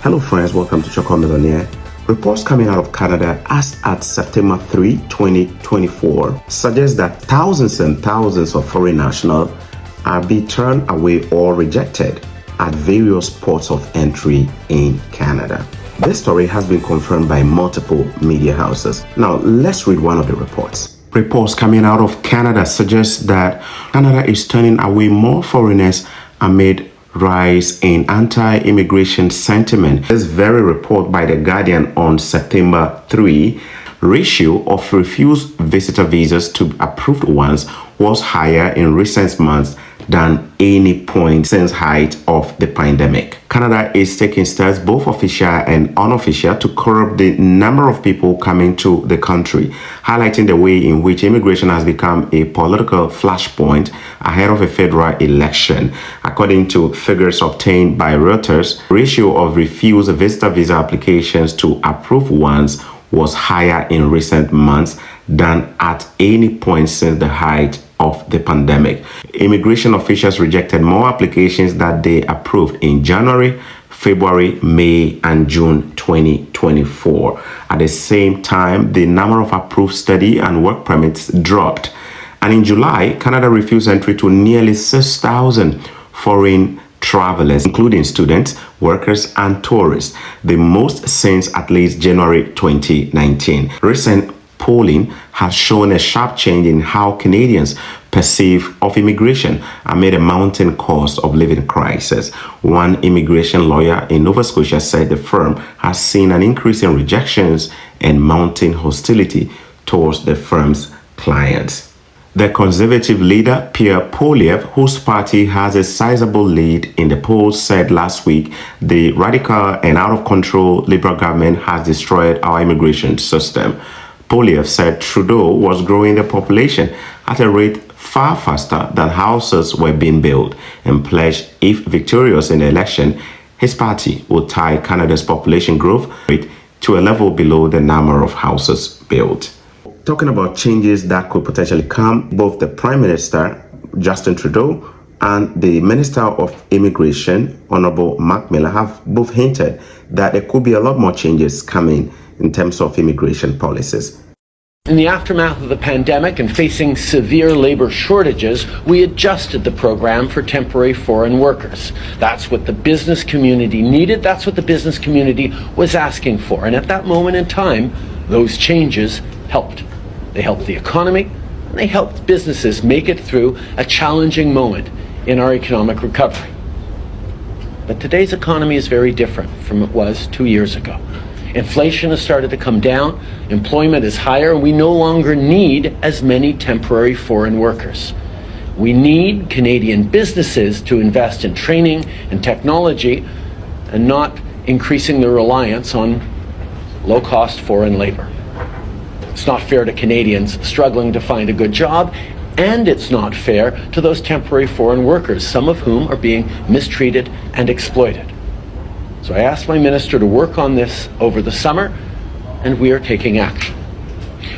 Hello friends, welcome to Choco Millionaire. Reports coming out of Canada as at September 3, 2024 suggest that thousands and thousands of foreign nationals are being turned away or rejected at various ports of entry in Canada. This story has been confirmed by multiple media houses. Now, let's read one of the reports. Reports coming out of Canada suggest that Canada is turning away more foreigners amid rise in anti-immigration sentiment. This very report by The Guardian on September 3, ratio of refused visitor visas to approved ones was higher in recent months than any point since height of the pandemic. Canada is taking steps, both official and unofficial, to curb the number of people coming to the country, highlighting the way in which immigration has become a political flashpoint ahead of a federal election. According to figures obtained by Reuters, ratio of refused visitor visa applications to approved ones was higher in recent months than at any point since the height of the pandemic. Immigration officials rejected more applications that they approved in January, February, May, and June 2024. At the same time, the number of approved study and work permits dropped. And in July, Canada refused entry to nearly 6,000 foreign travelers, including students, workers, and tourists, the most since at least January 2019. Recent polling has shown a sharp change in how Canadians perceive of immigration amid a mounting cost of living crisis. One immigration lawyer in Nova Scotia said the firm has seen an increase in rejections and mounting hostility towards the firm's clients. The conservative leader, Pierre Poilievre, whose party has a sizable lead in the polls, said last week the radical and out-of-control Liberal government has destroyed our immigration system. Poilievre said Trudeau was growing the population at a rate far faster than houses were being built, and pledged if victorious in the election, his party would tie Canada's population growth rate to a level below the number of houses built. Talking about changes that could potentially come, both the Prime Minister, Justin Trudeau, and the Minister of Immigration, Honorable Mark Miller, have both hinted that there could be a lot more changes coming in terms of immigration policies. In the aftermath of the pandemic and facing severe labor shortages, we adjusted the program for temporary foreign workers. That's what the business community needed. That's what the business community was asking for. And at that moment in time, those changes helped. They helped the economy, and they helped businesses make it through a challenging moment in our economic recovery. But today's economy is very different from it was 2 years ago. Inflation has started to come down, employment is higher, and we no longer need as many temporary foreign workers. We need Canadian businesses to invest in training and technology and not increasing their reliance on low-cost foreign labor. It's not fair to Canadians struggling to find a good job, and it's not fair to those temporary foreign workers, some of whom are being mistreated and exploited. So I asked my minister to work on this over the summer, and we are taking action.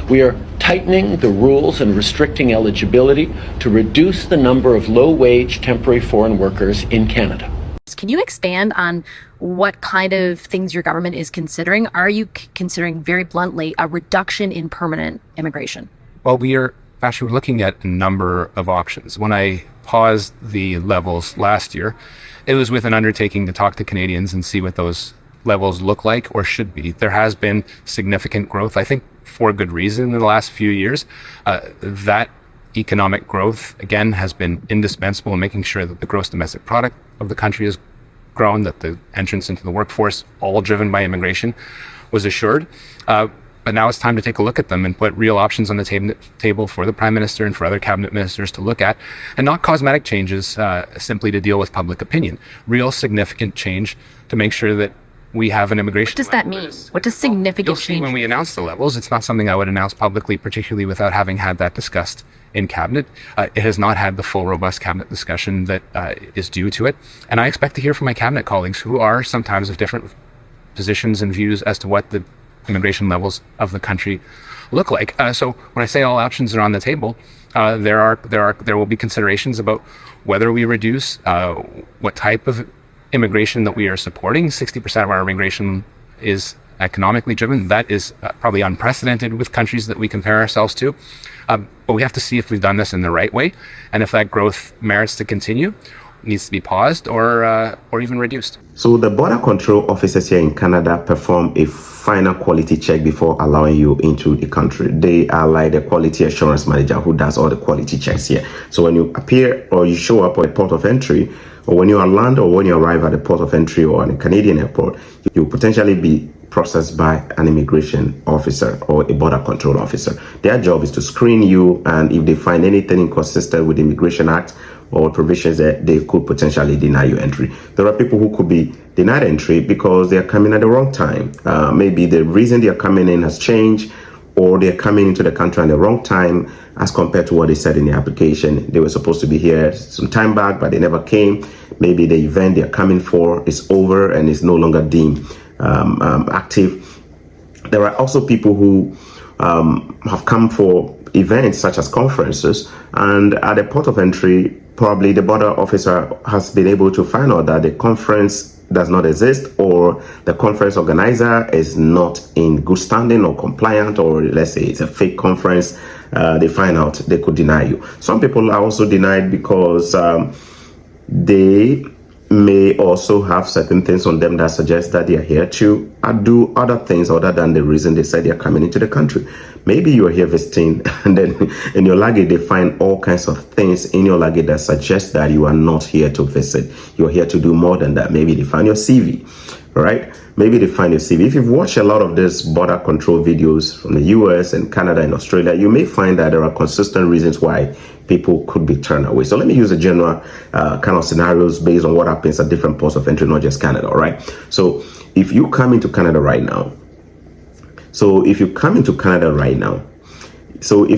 We are tightening the rules and restricting eligibility to reduce the number of low-wage temporary foreign workers in Canada. Can you expand on what kind of things your government is considering? Are you considering, very bluntly, a reduction in permanent immigration? Well, we're looking at a number of options. When I paused the levels last year, it was with an undertaking to talk to Canadians and see what those levels look like or should be. There has been significant growth, I think for good reason, in the last few years. That economic growth, again, has been indispensable in making sure that the gross domestic product of the country has grown, that the entrance into the workforce, all driven by immigration, was assured. But now it's time to take a look at them and put real options on the table for the Prime Minister and for other cabinet ministers to look at, and not cosmetic changes simply to deal with public opinion. Real significant change to make sure that we have an immigration. What does that mean? What does significant change mean? When we announce the levels, it's not something I would announce publicly, particularly without having had that discussed in cabinet. It has not had the full, robust cabinet discussion that is due to it. And I expect to hear from my cabinet colleagues who are sometimes of different positions and views as to what the immigration levels of the country look like. So when I say all options are on the table, there will be considerations about whether we reduce what type of immigration that we are supporting. 60% of our immigration is economically driven. That is probably unprecedented with countries that we compare ourselves to. But we have to see if we've done this in the right way, and if that growth merits to continue, needs to be paused or even reduced. So the border control officers here in Canada perform a final quality check before allowing you into the country. They are like the quality assurance manager who does all the quality checks here. So when you appear or you show up at the port of entry, or when you land or when you arrive at the port of entry or in a Canadian airport, you'll potentially be processed by an immigration officer or a border control officer. Their job is to screen you, and if they find anything inconsistent with the Immigration Act or provisions, that they could potentially deny you entry. There are people who could be denied entry because they are coming at the wrong time. Maybe the reason they are coming in has changed, or they're coming into the country at the wrong time as compared to what they said in the application. They were supposed to be here some time back, but they never came. Maybe the event they're coming for is over and is no longer deemed active. There are also people who have come for events such as conferences, and at the port of entry, probably the border officer has been able to find out that the conference does not exist, or the conference organizer is not in good standing or compliant, or let's say it's a fake conference. They find out, they could deny you. Some people are also denied because they may also have certain things on them that suggest that they are here to do other things other than the reason they said they are coming into the country. Maybe you are here visiting, and then in your luggage they find all kinds of things in your luggage that suggest that you are not here to visit. You are here to do more than that. Maybe they find your CV, right? Maybe they find your CV. If you've watched a lot of these border control videos from the US and Canada and Australia, you may find that there are consistent reasons why people could be turned away. So let me use a general kind of scenarios based on what happens at different ports of entry, not just Canada, all right? So if you come into Canada right now, so if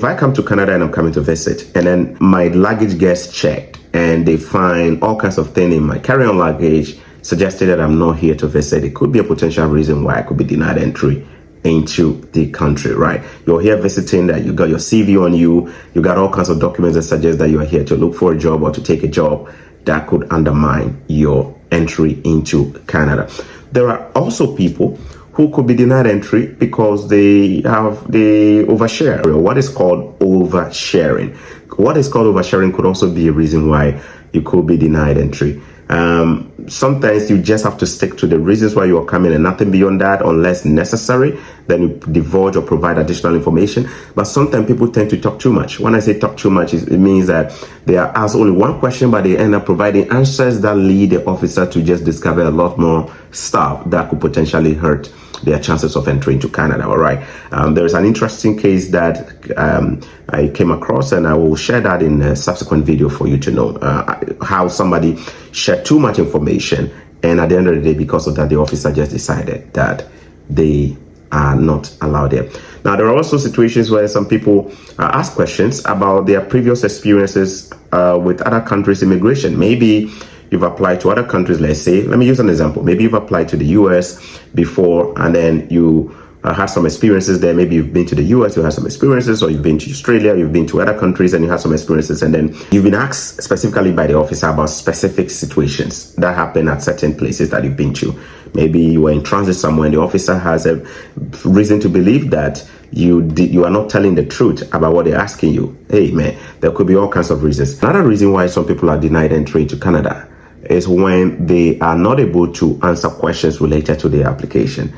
I come to Canada and I'm coming to visit, and then my luggage gets checked and they find all kinds of things in my carry-on luggage suggesting that I'm not here to visit, it could be a potential reason why I could be denied entry into the country, right? You're here visiting, that you got your CV on you, you got all kinds of documents that suggest that you are here to look for a job or to take a job, that could undermine your entry into Canada. There are also people who could be denied entry because they overshare, or what is called oversharing. What is called oversharing could also be a reason why you could be denied entry. Sometimes you just have to stick to the reasons why you are coming and nothing beyond that, unless necessary. Then you divulge or provide additional information. But sometimes people tend to talk too much. When I say talk too much, it means that they are asked only one question, but they end up providing answers that lead the officer to just discover a lot more stuff that could potentially hurt their chances of entering to Canada. All right. There is an interesting case that I came across, and I will share that in a subsequent video for you to know how somebody shared too much information, and at the end of the day, because of that, the officer just decided that they are not allowed there. Now, there are also situations where some people ask questions about their previous experiences with other countries' immigration. Maybe you've applied to other countries. Let's say, let me use an example. Maybe you've applied to the US before, and then you had some experiences there. Maybe you've been to the US, you had some experiences, or you've been to Australia, you've been to other countries, and you had some experiences, and then you've been asked specifically by the officer about specific situations that happen at certain places that you've been to. Maybe you were in transit somewhere, and the officer has a reason to believe that you are not telling the truth about what they're asking you. Hey man, there could be all kinds of reasons. Another reason why some people are denied entry into Canada is when they are not able to answer questions related to their application.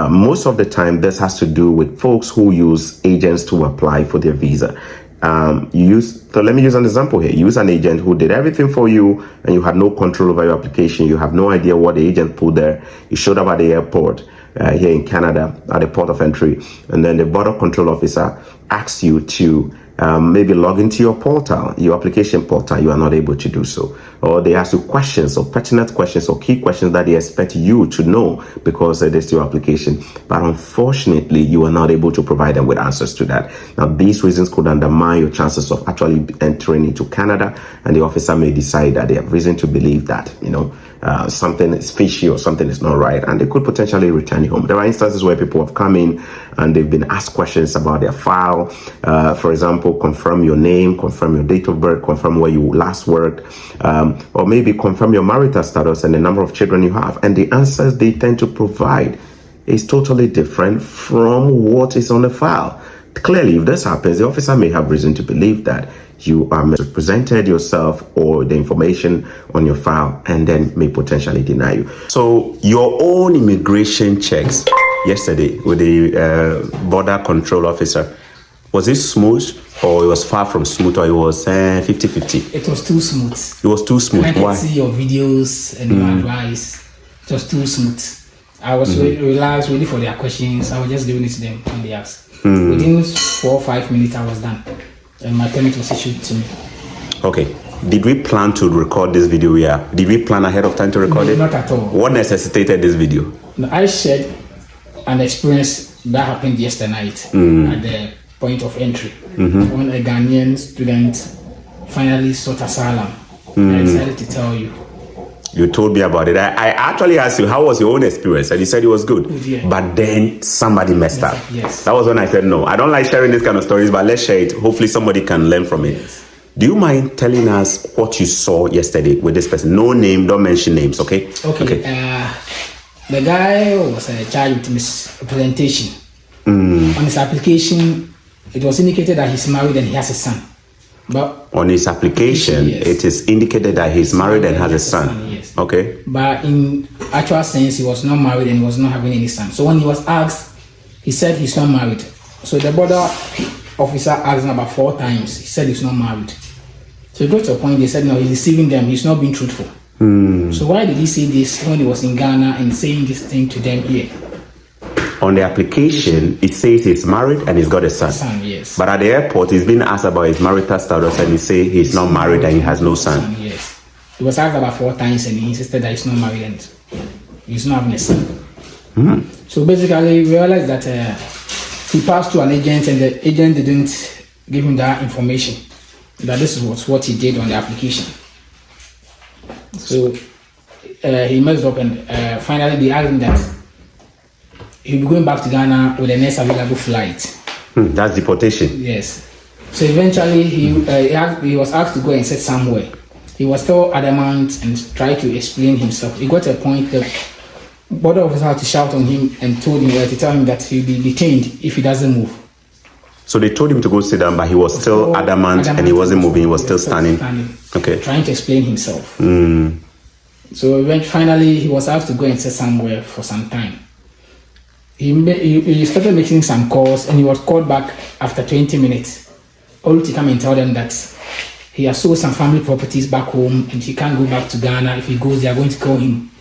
Most of the time, this has to do with folks who use agents to apply for their visa. So let me use an example here. Use an agent who did everything for you, and you had no control over your application. You have no idea what the agent put there. You showed up at the airport here in Canada at the port of entry, and then the border control officer asks you to maybe log into your portal, your application portal. You are not able to do so, or they ask you questions, or pertinent questions, or key questions that they expect you to know because it is your application, but unfortunately you are not able to provide them with answers to that. Now, these reasons could undermine your chances of actually entering into Canada, and the officer may decide that they have reason to believe that something is fishy or something is not right, and they could potentially return you home. There are instances where people have come in and they've been asked questions about their file. For example, confirm your name, confirm your date of birth, confirm where you last worked, or maybe confirm your marital status and the number of children you have. And the answers they tend to provide is totally different from what is on the file. Clearly, if this happens, the officer may have reason to believe that you are misrepresented yourself or the information on your file, and then may potentially deny you. So your own immigration checks yesterday with the border control officer, was it smooth, or it was far from smooth, or it was 50-50? It was too smooth. It was too smooth. I Why? can see your videos and your advice. It was too smooth. I was relaxed, ready for their questions. I was just giving it to them when they asked. Within 4 or 5 minutes, I was done, and my permit was issued to me. Okay. Did we plan to record this video here? Did we plan ahead of time to record it? Not at all. What necessitated this video? I shared an experience that happened yesterday night at the point of entry when a Ghanaian student finally sought asylum. I decided to tell you. You told me about it. I actually asked you, how was your own experience? And you said it was good. Yeah. But then somebody messed up. Yes. That was when I said, no, I don't like sharing this kind of stories, but let's share it. Hopefully somebody can learn from it. Yes. Do you mind telling us what you saw yesterday with this person? No name, don't mention names, okay? Okay. The guy was charged with misrepresentation. On his application, it was indicated that he's married and he has a son. But on his application, yes, it is indicated that he's married and has a son. Yes. Okay. But in actual sense, he was not married and he was not having any son. So when he was asked, he said he's not married. So the border officer asked him about 4 times. He said he's not married. So he got to a point, they said, no, he's deceiving them. He's not being truthful. So why did he say this when he was in Ghana and saying this thing to them here? On the application, it says he's married and he's got a son. Yes. But at the airport, he's been asked about his marital status and he say he's not married and he has no son. Yes. He was asked about 4 times and he insisted that he's not married and he's not having a son. So basically, we realized that he passed to an agent and the agent didn't give him that information, that this was what he did on the application. So he messed up and finally they asked him that he'll be going back to Ghana with the next available flight. That's deportation. Yes. So eventually he was asked to go and sit somewhere. He was still adamant and tried to explain himself. He got to a point the border officer had to shout on him and told him to tell him that he'll be detained if he doesn't move. So they told him to go sit down, but he was still adamant and he wasn't moving. He was still standing. Okay. Trying to explain himself. So finally he was asked to go and sit somewhere for some time. He started making some calls and he was called back after 20 minutes, only to come and tell them that he has sold some family properties back home and he can't go back to Ghana. If he goes, they are going to kill him.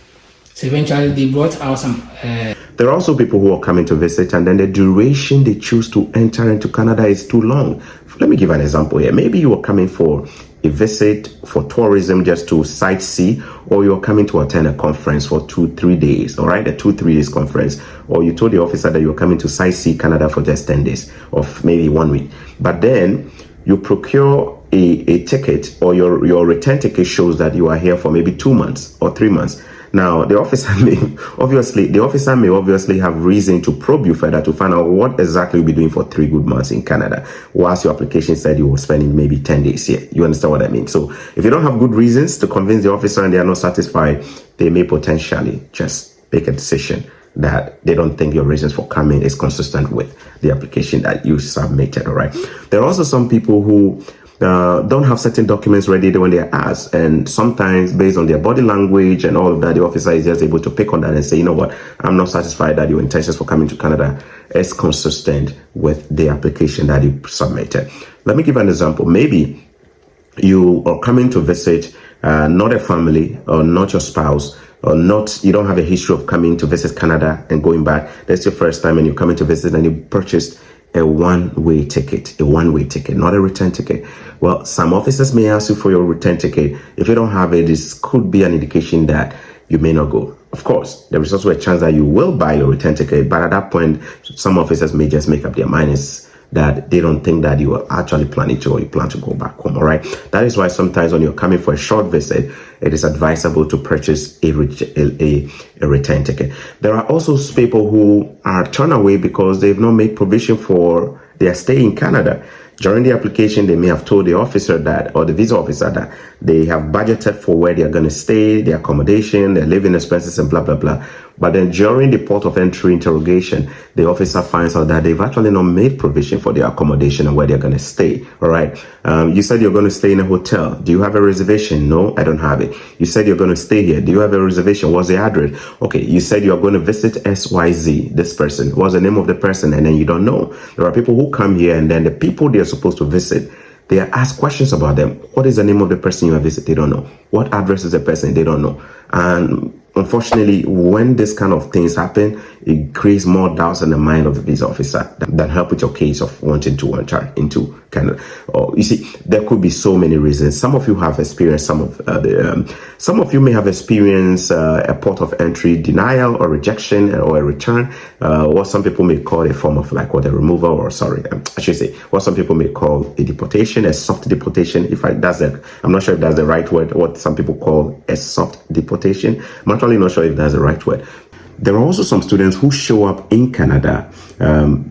So eventually they brought out some... There are also people who are coming to visit and then the duration they choose to enter into Canada is too long. Let me give an example here. Maybe you are coming for a visit for tourism just to sightsee, or you're coming to attend a conference for 2-3 days, all right? A 2-3 days conference, or you told the officer that you're coming to sightsee Canada for just 10 days or maybe 1 week. But then you procure a ticket, or your return ticket shows that you are here for maybe 2 months or 3 months. Now, the officer may obviously have reason to probe you further to find out what exactly you'll be doing for 3 good months in Canada, whilst your application said you were spending maybe 10 days here. You understand what I mean? So if you don't have good reasons to convince the officer and they are not satisfied, they may potentially just make a decision that they don't think your reasons for coming is consistent with the application that you submitted, all right? There are also some people who don't have certain documents ready when they're asked, and sometimes based on their body language and all of that, the officer is just able to pick on that and say, you know what, I'm not satisfied that your intentions for coming to Canada is consistent with the application that you submitted. Let me give an example. Maybe you are coming to visit not a family or not your spouse, or not, you don't have a history of coming to visit Canada and going back. That's your first time and you're coming to visit and you purchased a one-way ticket, not a return ticket. Well, some officers may ask you for your return ticket. If you don't have it, this could be an indication that you may not go. Of course, there is also a chance that you will buy your return ticket, but at that point, some officers may just make up their minds that they don't think that you are actually planning to, or you plan to go back home. All right. That is why sometimes when you're coming for a short visit, it is advisable to purchase a return ticket. There are also people who are turned away because they've not made provision for their stay in Canada. During the application, they may have told the officer that, or the visa officer, that they have budgeted for where they're going to stay, their accommodation, their living expenses, and blah, blah, blah. But then during the port of entry interrogation, the officer finds out that they've actually not made provision for their accommodation and where they're going to stay. All right. You said you're going to stay in a hotel. Do you have a reservation? No, I don't have it. You said you're going to stay here. Do you have a reservation? What's the address? Okay. You said you're going to visit XYZ, this person. What's the name of the person? And then you don't know. There are people who come here, and then the people they're supposed to visit, they are asked questions about them. What is the name of the person you have visited? They don't know. What address is the person? They don't know. And unfortunately, when this kind of things happen, it creates more doubts in the mind of the visa officer than help with your case of wanting to enter into Canada. Or you see, there could be so many reasons. Some of you have experienced some of you may have experienced a port of entry denial or rejection or a return, what some people may call a form of like a removal, or I should say what some people may call a deportation, a soft deportation. I'm not sure if that's the right word. What some people call a soft deportation. I'm actually not sure if that's the right word. There are also some students who show up in Canada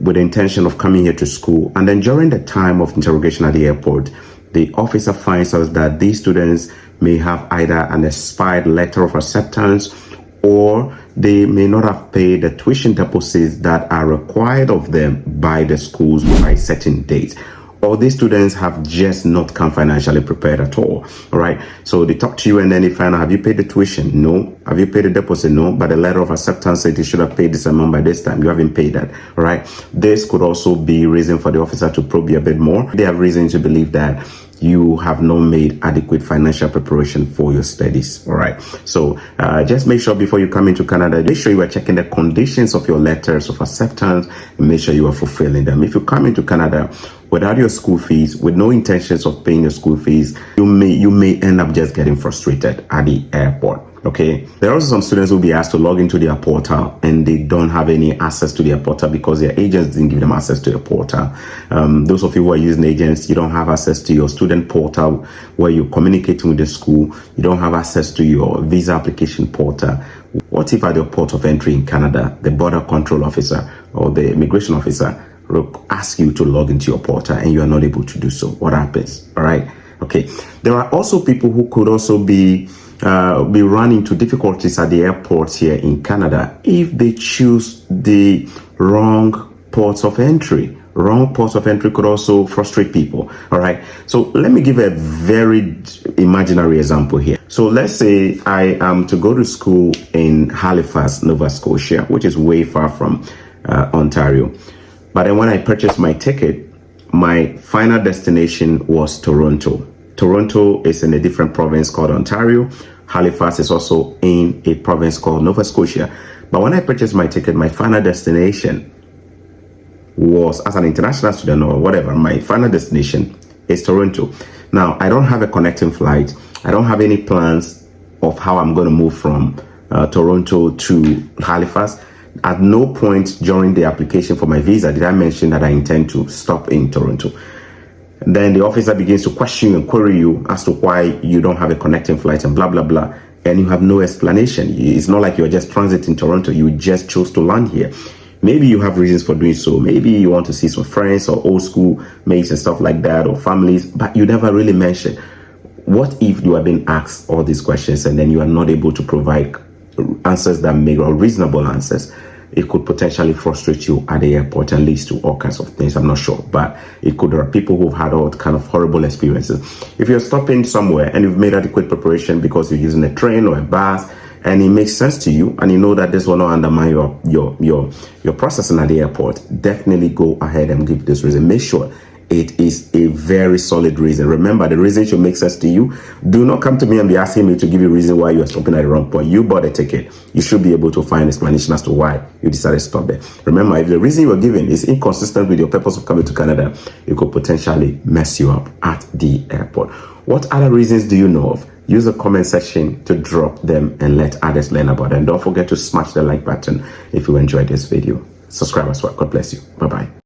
with the intention of coming here to school, and then during the time of interrogation at the airport, the officer finds out that these students may have either an expired letter of acceptance, or they may not have paid the tuition deposits that are required of them by the schools by certain dates. Or these students have just not come financially prepared at all right? So they talk to you, and then they find out, have you paid the tuition? No. Have you paid the deposit? No. But the letter of acceptance said you should have paid this amount by this time. You haven't paid that, all right? This could also be reason for the officer to probe you a bit more. They have reason to believe that you have not made adequate financial preparation for your studies. All right. So just make sure before you come into Canada, make sure you are checking the conditions of your letters of acceptance and make sure you are fulfilling them. If you come into Canada without your school fees, with no intentions of paying your school fees, you may end up just getting frustrated at the airport. Okay. There are also some students who will be asked to log into their portal, and they don't have any access to their portal because their agents didn't give them access to the portal. Those of you who are using agents, you don't have access to your student portal where you're communicating with the school. You don't have access to your visa application portal. What if at your port of entry in Canada, the border control officer or the immigration officer will ask you to log into your portal and you are not able to do so? What happens? All right. Okay. There are also people who could also be running into difficulties at the airports here in Canada if they choose the wrong ports of entry. Wrong ports of entry could also frustrate people. All right. So let me give a very imaginary example here. So let's say I am to go to school in Halifax, Nova Scotia, which is way far from Ontario. But then when I purchased my ticket, my final destination was Toronto. Toronto is in a different province called Ontario. Halifax is also in a province called Nova Scotia. But when I purchased my ticket, my final destination was, as an international student or whatever, my final destination is Toronto. Now, I don't have a connecting flight. I don't have any plans of how I'm going to move from Toronto to Halifax. At no point during the application for my visa did I mention that I intend to stop in Toronto. Then the officer begins to question and query you as to why you don't have a connecting flight and blah, blah, blah. And you have no explanation. It's not like you're just transiting Toronto. You just chose to land here. Maybe you have reasons for doing so. Maybe you want to see some friends or old school mates and stuff like that, or families, but you never really mentioned. What if you are being asked all these questions and then you are not able to provide answers that make, or reasonable answers? It could potentially frustrate you at the airport and leads to all kinds of things. I'm not sure, but it could. There are people who've had all kind of horrible experiences. If you're stopping somewhere and you've made adequate preparation because you're using a train or a bus, and it makes sense to you, and you know that this will not undermine your processing at the airport, definitely go ahead and give this reason. Make sure it is a very solid reason. Remember, the reason should make sense to you. Do not come to me and be asking me to give you a reason why you are stopping at the wrong point. You bought a ticket. You should be able to find explanation as to why you decided to stop there. Remember, if the reason you are giving is inconsistent with your purpose of coming to Canada, it could potentially mess you up at the airport. What other reasons do you know of? Use the comment section to drop them and let others learn about them. Don't forget to smash the like button if you enjoyed this video. Subscribe as well. God bless you. Bye-bye.